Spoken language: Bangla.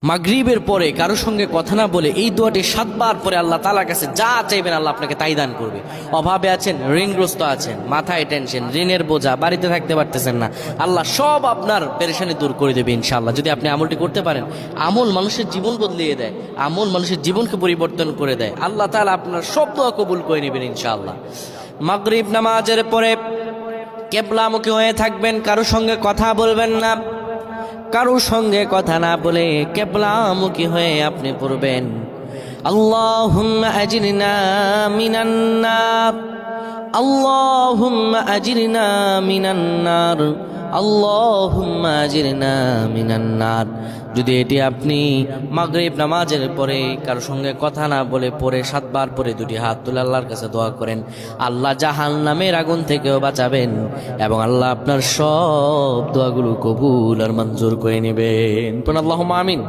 মাগরিবের পরে কারো সঙ্গে কথা না বলে এই দোয়াটি 7 বার পরে আল্লাহ তাআলার কাছে যা চাইবেন আল্লাহ আপনাকে তাই দান করবে। অভাবে আছেন, ঋণগ্রস্ত আছেন, মাথায় টেনশন, ঋণের বোঝা, বাড়িতে থাকতে পারতেছেন না, আল্লাহ সব আপনার পেরেশানি দূর করে দেবে ইনশাআল্লাহ, যদি আপনি আমলটি করতে পারেন। আমল মানুষের জীবন বদলিয়ে দেয়, আমল মানুষের জীবনকে পরিবর্তন করে দেয়। আল্লাহ তাআলা আপনার সব দোয়া কবুল করে নেবেন ইনশাআল্লাহ। মাগরিব নামাজের পরে কিবলামুখী হয়ে থাকবেন, কারো সঙ্গে কথা বলবেন না, কারো সঙ্গে কথা না বলে কিবলামুখী হয়ে আপনি পড়বেন আল্লাহুম্মা আজরিনা মিনান নার, আল্লাহুম্মা আজরিনা মিনান নার, আল্লাহুম্মা আজরিনা মিনান নার। যদি এটি আপনি মাগরিব নামাজের পরে কারো সঙ্গে কথা না বলে পড়ে 7 বার পরে দুটি হাত তুলে আল্লাহর কাছে দোয়া করেন, আল্লাহ জাহান্নামের আগুন থেকেও বাঁচাবেন এবং আল্লাহ আপনার সব দোয়াগুলো কবুল আর মঞ্জুর করে নেবেন। আল্লাহুম্মা আমিন।